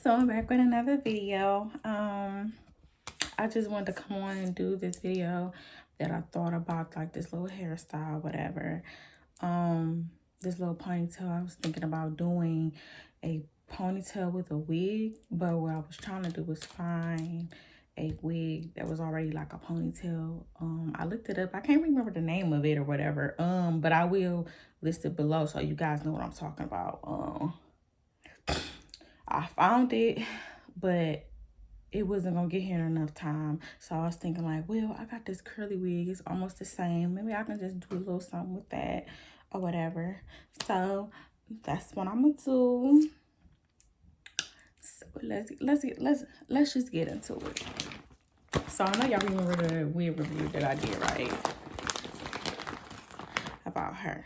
So I'm back with another video. I just wanted to come on and do this video that I thought about, like this little hairstyle, whatever. This little ponytail. I was thinking about doing a ponytail with a wig, but what I was trying to do was find a wig that was already like a ponytail. I looked it up. I can't remember the name of it or whatever. But I will list it below so you guys know what I'm talking about. I found it, but it wasn't gonna get here in enough time. So I was thinking like, well, I got this curly wig. It's almost the same. Maybe I can just do a little something with that or whatever. So that's what I'm gonna do. So let's just get into it. So I know y'all remember the wig review that I did, right? About her.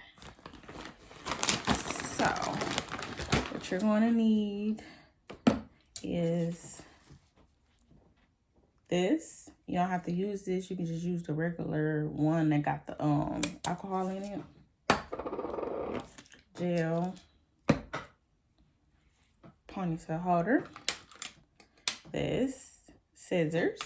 So what you're gonna need is this. You don't have to use this. You can just use the regular one that got the alcohol in it. Gel. Ponytail holder. This. Scissors.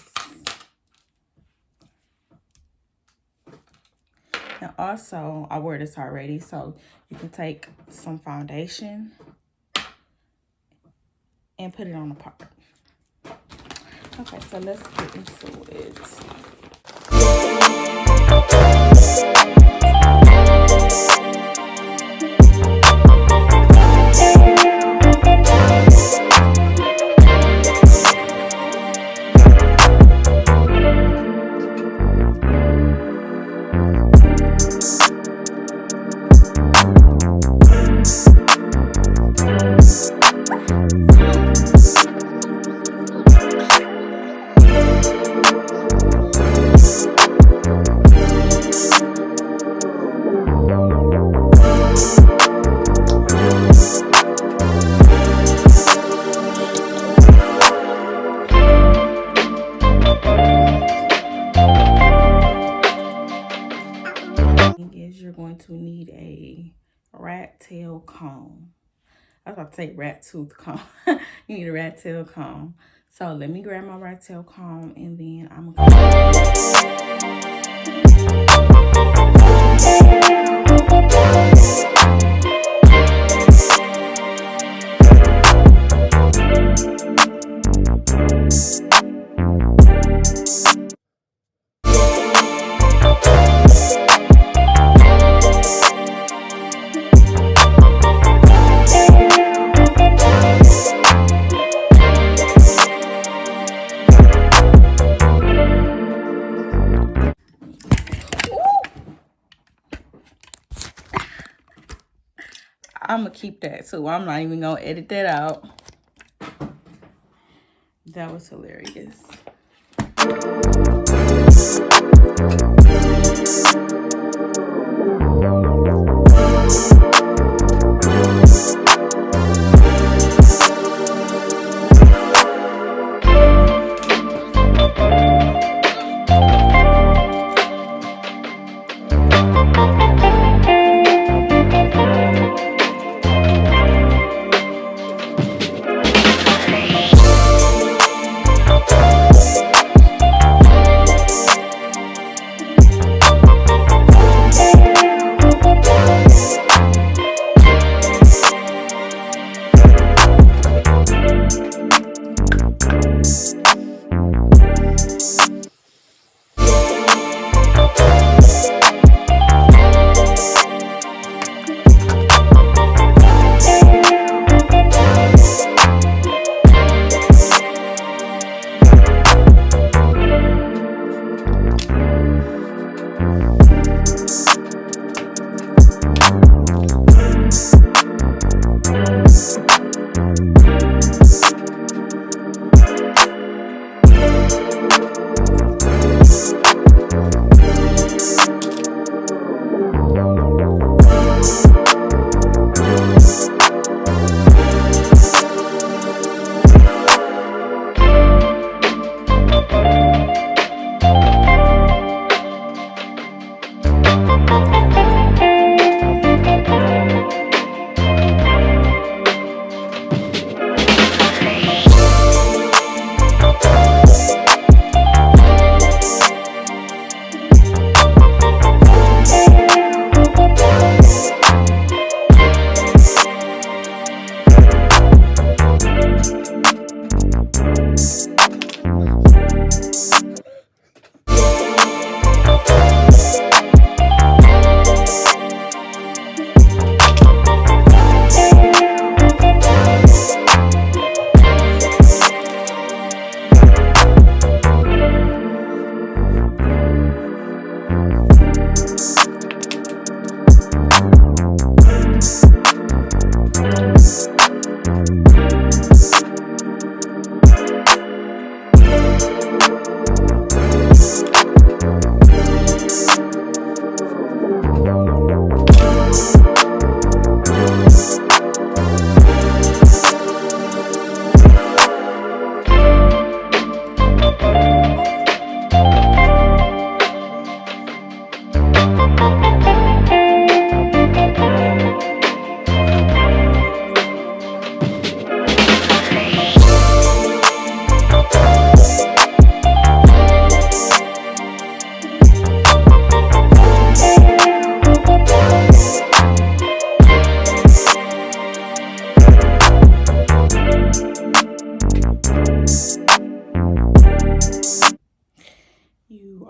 And also, I wore this already, so you can take some foundation and put it on the part. Okay, so let's get into it. You're going to need a rat tail comb. I was about to say rat tooth comb. You need a rat tail comb. So let me grab my rat tail comb and then I'm gonna keep that, so I'm not even gonna edit that out. That was hilarious.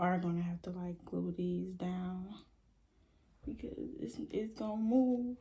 are gonna have to like glue these down because it's gonna move.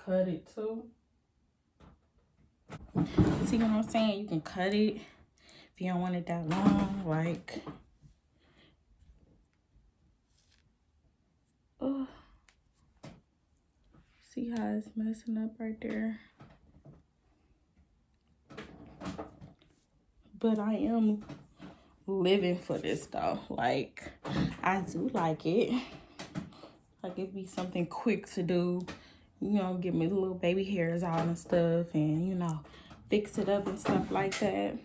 cut it too. See what I'm saying? You can cut it if you don't want it that long. Like, oh, see how it's messing up right there? But I am living for this though. Like, I do like it. Like, it'd be something quick to do. You know, get me the little baby hairs out and stuff, and you know, fix it up and stuff like that.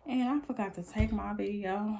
And I forgot to take my video.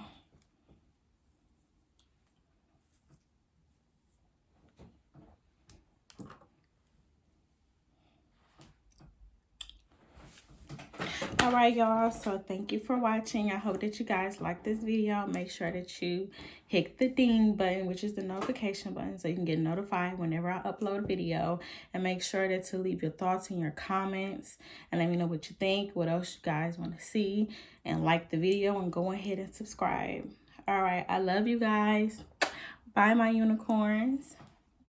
All right, y'all, so thank you for watching. I hope that you guys like this video. Make sure that you hit the ding button, which is the notification button, so you can get notified whenever I upload a video. And make sure that to leave your thoughts in your comments and let me know what you think, what else you guys want to see, and like the video and go ahead and subscribe. All right, I love you guys. Bye, my unicorns.